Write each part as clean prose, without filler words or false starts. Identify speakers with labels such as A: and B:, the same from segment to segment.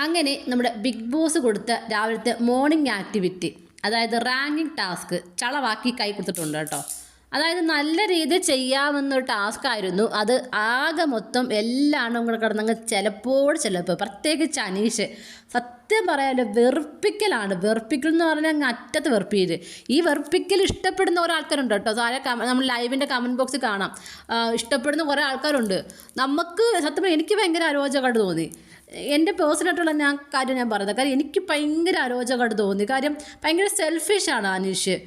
A: അങ്ങനെ നമ്മുടെ big boss കൊടുത്ത രാവിലത്തെ മോർണിംഗ് ആക്ടിവിറ്റി, അതായത് റാങ്കിങ് ടാസ്ക് ചളവാക്കി കൈ കൊടുത്തിട്ടുണ്ട് കേട്ടോ. അതായത് നല്ല രീതിയിൽ ചെയ്യാവുന്നൊരു ടാസ്ക് ആയിരുന്നു അത്. ആകെ മൊത്തം എല്ലാണും കൂടെ കിടന്നങ്ങ് ചിലപ്പോൾ പ്രത്യേകിച്ച് അനീഷ് സത്യം പറയാമല്ലോ വെറുപ്പിക്കലാണ്. വെറുപ്പിക്കൽ എന്ന് പറഞ്ഞാൽ അങ്ങ് അറ്റത്ത് വെറുപ്പിക്കൽ. ഈ വെറുപ്പിക്കൽ ഇഷ്ടപ്പെടുന്ന കുറേ ആൾക്കാരുണ്ട് കേട്ടോ. താഴെ നമ്മൾ ലൈവിൻ്റെ കമൻറ്റ് ബോക്സിൽ കാണാം, ഇഷ്ടപ്പെടുന്ന കുറേ ആൾക്കാരുണ്ട്. നമുക്ക് സത്യം എനിക്ക് ഭയങ്കര അരോചകമായിട്ട് തോന്നി. എൻ്റെ പേഴ്സണലായിട്ടുള്ള കാര്യം ഞാൻ പറയുന്നത്. കാര്യം എനിക്ക് ഭയങ്കര അരോചകമായിട്ട് തോന്നി. കാര്യം ഭയങ്കര സെൽഫിഷാണ് അനീഷ്.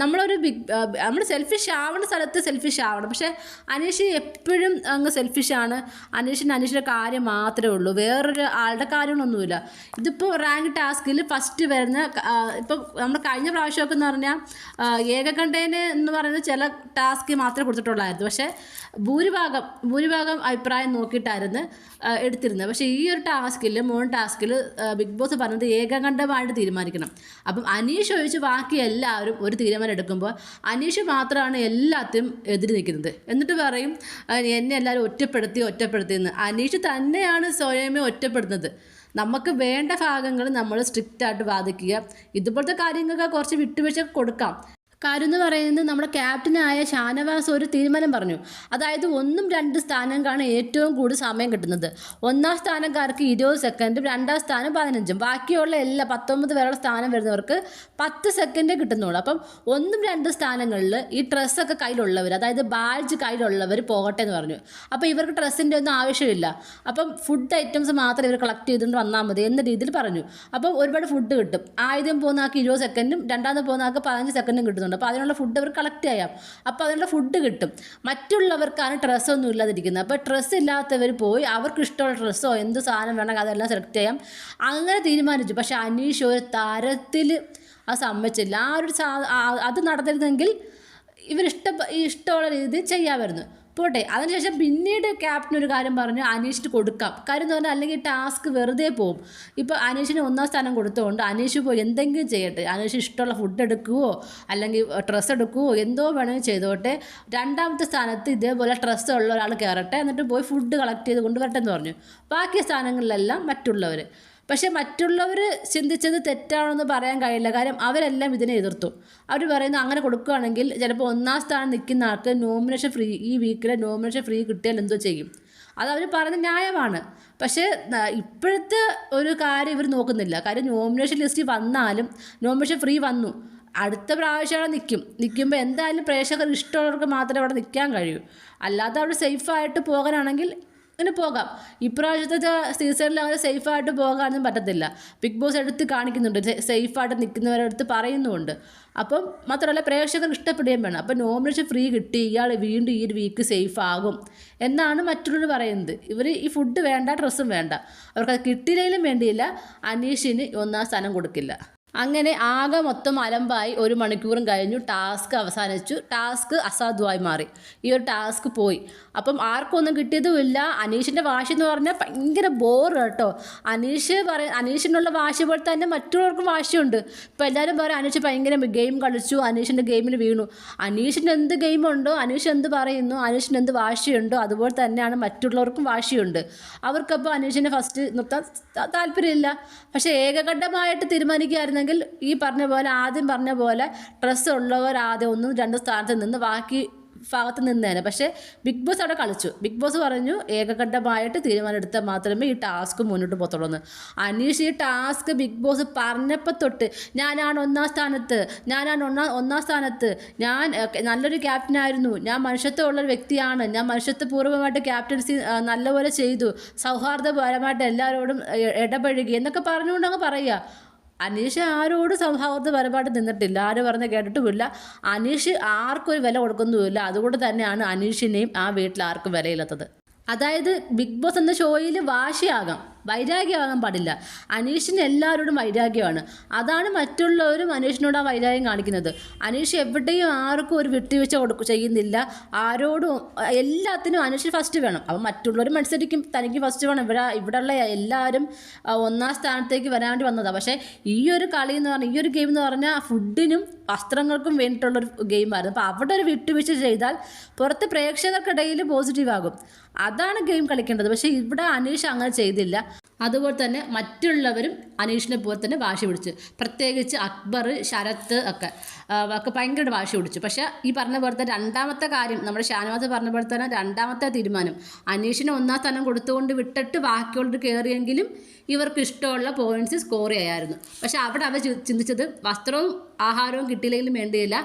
A: നമ്മൾ സെൽഫിഷ് ആവേണ്ട സ്ഥലത്ത് സെൽഫിഷ് ആവണം. പക്ഷേ അനീഷ് എപ്പോഴും അങ്ങ് സെൽഫിഷാണ്. അനീഷിൻ്റെ കാര്യം മാത്രമേ ഉള്ളൂ, വേറൊരു ആളുടെ കാര്യങ്ങളൊന്നുമില്ല. ഇതിപ്പോൾ റാങ്ക് ടാസ്കിൽ ഫസ്റ്റ് വരുന്ന ഇപ്പോൾ നമ്മൾ കഴിഞ്ഞ പ്രാവശ്യമൊക്കെ എന്ന് പറഞ്ഞാൽ ഏകകണ്ഠേന് എന്ന് പറയുന്ന ചില ടാസ്ക് മാത്രമേ കൊടുത്തിട്ടുള്ളായിരുന്നു. പക്ഷേ ഭൂരിഭാഗം അഭിപ്രായം നോക്കിയിട്ടായിരുന്നു എടുത്തിരുന്നത്. പക്ഷേ ഈ ഒരു ടാസ്കിൽ ടാസ്കിൽ ബിഗ് ബോസ് പറഞ്ഞത് ഏകകണ്ഠമായിട്ട് തീരുമാനിക്കണം. അപ്പം അനീഷ് ഒഴിച്ച് ബാക്കി എല്ലാവരും ഒരു തീരുമാനം എടുക്കുമ്പോൾ അനീഷ് മാത്രമാണ് എല്ലാത്തിനും എതിര് നിൽക്കുന്നത്. എന്നിട്ട് പറയും എന്നെ എല്ലാവരും ഒറ്റപ്പെടുത്തിയെന്ന്. അനീഷ് തന്നെയാണ് സ്വയമേ ഒറ്റപ്പെടുന്നത്. നമുക്ക് വേണ്ട ഭാഗങ്ങൾ നമ്മൾ സ്ട്രിക്റ്റായിട്ട് ബാധിക്കുക. ഇതുപോലത്തെ കാര്യങ്ങൾക്ക് കുറച്ച് വിട്ടുവീഴ്ച കൊടുക്കാം. കാര്യം എന്ന് പറയുന്നത് നമ്മുടെ ക്യാപ്റ്റനായ ഷാനവാസ് ഒരു തീരുമാനം പറഞ്ഞു. അതായത് 1, 2 സ്ഥാനങ്ങൾക്കാണ് ഏറ്റവും കൂടുതൽ സമയം കിട്ടുന്നത്. 1ാം സ്ഥാനക്കാർക്ക് 20 സെക്കൻഡും 2ാം സ്ഥാനം 15. ബാക്കിയുള്ള 19 വരെയുള്ള സ്ഥാനം വരുന്നവർക്ക് 10 സെക്കൻഡേ കിട്ടുന്നുള്ളൂ. അപ്പം 1, 2 സ്ഥാനങ്ങളിൽ ഈ ഡ്രസ്സൊക്കെ കയ്യിലുള്ളവർ, അതായത് ബാഡ്ജ് കയ്യിലുള്ളവർ പോകട്ടെ എന്ന് പറഞ്ഞു. അപ്പോൾ ഇവർക്ക് ഡ്രസ്സിൻ്റെ ഒന്നും ആവശ്യമില്ല. അപ്പം ഫുഡ് ഐറ്റംസ് മാത്രം ഇവർ കളക്ട് ചെയ്തുകൊണ്ട് വന്നാൽ മതി എന്ന രീതിയിൽ പറഞ്ഞു. അപ്പം ഒരുപാട് ഫുഡ് കിട്ടും. ആദ്യം പോകുന്ന ആൾക്ക് 20 സെക്കൻഡും 2ാമത് പോകുന്ന ആൾക്ക് 15 സെക്കൻഡും കിട്ടുന്നുണ്ട്. അപ്പോൾ അതിനുള്ള ഫുഡ് അവർ കളക്ട് ചെയ്യാം. അപ്പോൾ അതിനുള്ള ഫുഡ് കിട്ടും. മറ്റുള്ളവർക്കാണ് ഡ്രസ്സൊന്നും ഇല്ലാതിരിക്കുന്നത്. അപ്പോൾ ഡ്രസ്സ് ഇല്ലാത്തവർ പോയി അവർക്ക് ഇഷ്ടമുള്ള ഡ്രസ്സോ എന്ത് സാധനം വേണമെങ്കിൽ അതെല്ലാം സെലക്ട് ചെയ്യാം. അങ്ങനെ തീരുമാനിച്ചു. പക്ഷേ അനീഷ് ഒരു തരത്തിൽ അത് സമ്മതിച്ചില്ല. അത് നടത്തരുതെങ്കിൽ ഇഷ്ടമുള്ള രീതിയിൽ ചെയ്യാമായിരുന്നു. പോട്ടെ. അതിനുശേഷം പിന്നീട് ക്യാപ്റ്റൻ ഒരു കാര്യം പറഞ്ഞു, അനീഷിന് കൊടുക്കാം. കാര്യം എന്ന് പറഞ്ഞാൽ അല്ലെങ്കിൽ ടാസ്ക് വെറുതെ പോകും. ഇപ്പോൾ അനീഷിന് 1ാം സ്ഥാനം കൊടുത്തുകൊണ്ട് അനീഷ് പോയി എന്തെങ്കിലും ചെയ്യട്ടെ. അനീഷ് ഇഷ്ടമുള്ള ഫുഡ് എടുക്കുകയോ അല്ലെങ്കിൽ ഡ്രസ്സ് എടുക്കുകയോ എന്തോ വേണമെങ്കിൽ ചെയ്തോട്ടെ. 2ാമത്തെ സ്ഥാനത്ത് ഇതേപോലെ ഡ്രസ്സ് ഉള്ള ഒരാൾ കയറട്ടെ, എന്നിട്ട് പോയി ഫുഡ് കളക്ട് ചെയ്ത് കൊണ്ടുവരട്ടെ എന്ന് പറഞ്ഞു. ബാക്കി സ്ഥാനങ്ങളിലെല്ലാം മറ്റുള്ളവർ. പക്ഷേ മറ്റുള്ളവർ ചിന്തിച്ചത് തെറ്റാണെന്ന് പറയാൻ കഴിയില്ല. കാര്യം അവരെല്ലാം ഇതിനെ എതിർത്തു. അവർ പറയുന്നു അങ്ങനെ കൊടുക്കുകയാണെങ്കിൽ ചിലപ്പോൾ 1ാം സ്ഥാനം നിൽക്കുന്ന ആൾക്ക് നോമിനേഷൻ ഫ്രീ, ഈ വീക്കിലെ നോമിനേഷൻ ഫ്രീ കിട്ടിയാൽ എന്തോ ചെയ്യും. അതവർ പറയുന്നത് ന്യായമാണ്. പക്ഷേ ഇപ്പോഴത്തെ ഒരു കാര്യം ഇവർ നോക്കുന്നില്ല. കാര്യം നോമിനേഷൻ ലിസ്റ്റ് വന്നാലും നോമിനേഷൻ ഫ്രീ വന്നു, അടുത്ത പ്രാവശ്യം നിൽക്കുമ്പോൾ എന്തായാലും പ്രേക്ഷകർ ഇഷ്ടമുള്ളവർക്ക് മാത്രമേ അവിടെ നിൽക്കാൻ കഴിയൂ. അല്ലാതെ അവിടെ സേഫായിട്ട് പോകാനാണെങ്കിൽ അങ്ങനെ പോകാം. ഇപ്രാവശ്യത്തെ സീസണിൽ അങ്ങനെ സേഫായിട്ട് പോകാനൊന്നും പറ്റത്തില്ല. ബിഗ് ബോസ് എടുത്ത് കാണിക്കുന്നുണ്ട്, സേഫായിട്ട് നിൽക്കുന്നവരെടുത്ത് പറയുന്നുമുണ്ട്. അപ്പം മാത്രമല്ല പ്രേക്ഷകർ ഇഷ്ടപ്പെടുകയും വേണം. അപ്പം നോമിനേഷൻ ഫ്രീ കിട്ടി, ഇയാൾ വീണ്ടും ഈ ഒരു വീക്ക് സേഫ് ആകും എന്നാണ് മറ്റുള്ളവർ പറയുന്നത്. ഇവർ ഈ ഫുഡ് വേണ്ട, ഡ്രസ്സും വേണ്ട, അവർക്കത് കിട്ടിയില്ലെങ്കിലും വേണ്ടിയില്ല, അനീഷിന് 1ാം സ്ഥാനം കൊടുക്കില്ല. അങ്ങനെ ആകെ മൊത്തം അലമ്പായി. 1 മണിക്കൂറും കഴിഞ്ഞു. ടാസ്ക് അവസാനിച്ചു. ടാസ്ക് അസാധുവായി മാറി. ഈ ഒരു ടാസ്ക് പോയി. അപ്പം ആർക്കും ഒന്നും കിട്ടിയതുമില്ല. അനീഷിൻ്റെ വാശി എന്ന് പറഞ്ഞാൽ ഭയങ്കര ബോറ് കേട്ടോ. അനീഷിനുള്ള വാശി പോലെ തന്നെ മറ്റുള്ളവർക്കും വാശിയുണ്ട്. ഇപ്പോൾ എല്ലാവരും പറയും അനീഷ് ഭയങ്കര ഗെയിം കളിച്ചു, അനീഷിൻ്റെ ഗെയിമിൽ വീണു. അനീഷിൻ്റെ എന്ത് ഗെയിമുണ്ടോ, അനീഷ് എന്ത് പറയുന്നു, അനീഷിന് എന്ത് വാശിയുണ്ടോ അതുപോലെ തന്നെയാണ് മറ്റുള്ളവർക്കും വാശിയുണ്ട്. അവർക്കപ്പോൾ അനീഷിനെ ഫസ്റ്റ് നിർത്താൻ താല്പര്യമില്ല. പക്ഷേ ഏകകണ്ഠമായിട്ട് തീരുമാനിക്കുകയായിരുന്നു ഈ ആദ്യം പറഞ്ഞ പോലെ ഡ്രസ്സ് ഉള്ളവർ ആദ്യം 1, 2 സ്ഥാനത്ത് നിന്ന് ബാക്കി ഭാഗത്ത് നിന്നേനെ. പക്ഷേ ബിഗ് ബോസ് അവിടെ കളിച്ചു. ബിഗ് ബോസ് പറഞ്ഞു ഏകകണ്ഠമായിട്ട് തീരുമാനം എടുത്താൽ മാത്രമേ ഈ ടാസ്ക് മുന്നോട്ട് പോകത്തുള്ളൂ എന്ന്. അനീഷ് ഈ ടാസ്ക് ബിഗ് ബോസ് പറഞ്ഞപ്പോൾ തൊട്ട് ഞാനാണ് 1ാം സ്ഥാനത്ത്, ഒന്നാം സ്ഥാനത്ത്, ഞാൻ നല്ലൊരു ക്യാപ്റ്റനായിരുന്നു, ഞാൻ മനുഷ്യത്വമുള്ളൊരു വ്യക്തിയാണ്, ഞാൻ മനുഷ്യത്വപൂർവ്വമായിട്ട് ക്യാപ്റ്റൻസി നല്ലപോലെ ചെയ്തു, സൗഹാർദ്ദപരമായിട്ട് എല്ലാവരോടും ഇടപഴകി എന്നൊക്കെ പറഞ്ഞുകൊണ്ട് അങ്ങ് പറയുക. അനീഷ് ആരോടും സൗഹാർദ്ദപരമായിട്ട് നിന്നിട്ടില്ല, ആരും പറഞ്ഞ് കേട്ടിട്ടുമില്ല. അനീഷ് ആർക്കും ഒരു വില കൊടുക്കുന്നുമില്ല. അതുകൊണ്ട് തന്നെയാണ് അനീഷിനെയും ആ വീട്ടിൽ ആർക്കും വിലയില്ലാത്തത്. അതായത് ബിഗ് ബോസ് എന്ന ഷോയിൽ വാശിയാകാം, വൈരാഗ്യമാകാൻ പാടില്ല. അനീഷിന് എല്ലാവരോടും വൈരാഗ്യമാണ്. അതാണ് മറ്റുള്ളവരും അനീഷിനോട് ആ വൈരാഗ്യം കാണിക്കുന്നത്. അനീഷ് എവിടെയും ആർക്കും ഒരു വിട്ടുവീഴ്ച ചെയ്യുന്നില്ല. ആരോടും എല്ലാത്തിനും അനീഷ് ഫസ്റ്റ് വേണം. അപ്പം മറ്റുള്ളവർ മത്സരിക്കും, തനിക്ക് ഫസ്റ്റ് വേണം. ഇവിടെയുള്ള എല്ലാവരും 1ാം സ്ഥാനത്തേക്ക് വരാൻ വേണ്ടി വന്നതാണ്. പക്ഷേ ഈ ഒരു കളി എന്ന് പറഞ്ഞാൽ, ഈ ഒരു ഗെയിം എന്ന് പറഞ്ഞാൽ ഫുഡിനും വസ്ത്രങ്ങൾക്കും വേണ്ടിയിട്ടുള്ളൊരു ഗെയിമായിരുന്നു. അപ്പോൾ അവിടെ ഒരു വിട്ടുവീഴ്ച ചെയ്താൽ പുറത്ത് പ്രേക്ഷകർക്കിടയിൽ പോസിറ്റീവ് ആകും. അതാണ് ഗെയിം കളിക്കേണ്ടത്. പക്ഷേ ഇവിടെ അനീഷ് അങ്ങനെ ചെയ്തില്ല. അതുപോലെ തന്നെ മറ്റുള്ളവരും അനീഷിനെ പോലെ തന്നെ വാശി പിടിച്ചു. പ്രത്യേകിച്ച് അക്ബർ, ശരത്ത് ഒക്കെ ഭയങ്കരമായിട്ട് വാശി പിടിച്ചു. പക്ഷേ ഈ പറഞ്ഞ പോലെ തന്നെ രണ്ടാമത്തെ കാര്യം, നമ്മുടെ ഷാനവാസ് പറഞ്ഞ പോലെ തന്നെ രണ്ടാമത്തെ തീരുമാനം അനീഷിന് 1ാം സ്ഥാനം കൊടുത്തുകൊണ്ട് വിട്ടിട്ട് ബാക്കിയുള്ളവർ കയറിയെങ്കിലും ഇവർക്ക് ഇഷ്ടമുള്ള പോയിൻറ്റ്സ് സ്കോർ ചെയ്യാമായിരുന്നു. പക്ഷെ അവിടെ അവർ ചിന്തിച്ചത് വസ്ത്രവും ആഹാരവും കിട്ടിയില്ലെങ്കിലും വേണ്ടിയില്ല,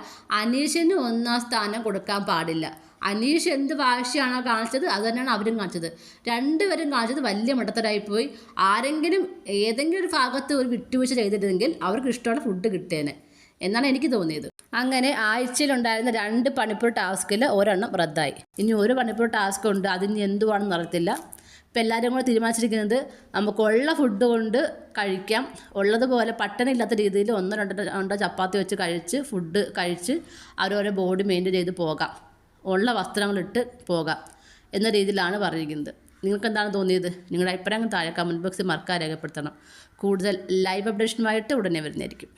A: അനീഷിന് 1ാം സ്ഥാനം കൊടുക്കാൻ പാടില്ല. അനീഷ് എന്ത് വാശിയാണോ കാണിച്ചത് അത് തന്നെയാണ് അവരും കാണിച്ചത്. രണ്ടുപേരും കാണിച്ചത് വലിയ മണ്ടത്തരായിപ്പോയി. ആരെങ്കിലും ഏതെങ്കിലും ഒരു ഭാഗത്ത് ഒരു വിട്ടുവീഴ്ച ചെയ്തിരുന്നെങ്കിൽ അവർക്ക് ഇഷ്ടമുള്ള ഫുഡ് കിട്ടിയേനെ എന്നാണ് എനിക്ക് തോന്നിയത്. അങ്ങനെ ആഴ്ചയിലുണ്ടായിരുന്ന 2 പണിപ്പുര ടാസ്കിൽ ഒരെണ്ണം റദ്ദായി. ഇനി ഒരു പണിപ്പുര ടാസ്ക് ഉണ്ട്, അതിന് എന്തുവാണെന്ന് അറിയത്തില്ല. ഇപ്പം എല്ലാവരും കൂടെ തീരുമാനിച്ചിരിക്കുന്നത് നമുക്കുള്ള ഫുഡ് കൊണ്ട് കഴിക്കാം, ഉള്ളതുപോലെ പട്ടണില്ലാത്ത രീതിയിൽ 1-2 ചപ്പാത്തി വെച്ച് കഴിച്ച് ഫുഡ് കഴിച്ച് അവരവരെ ബോഡി മെയിൻറ്റെയിൻ ചെയ്ത് പോകാം, ഉള്ള വസ്ത്രങ്ങളിട്ട് പോകാം എന്ന രീതിയിലാണ് പറഞ്ഞിരിക്കുന്നത്. നിങ്ങൾക്ക് എന്താണ് തോന്നിയത്? നിങ്ങളുടെ അഭിപ്രായം താഴെ കമൻറ്റ് ബോക്സിൽ മറക്കാതെ രേഖപ്പെടുത്തണം. കൂടുതൽ ലൈവ് അപ്ഡേഷനുമായിട്ട് ഉടനെ വരുന്നതായിരിക്കും.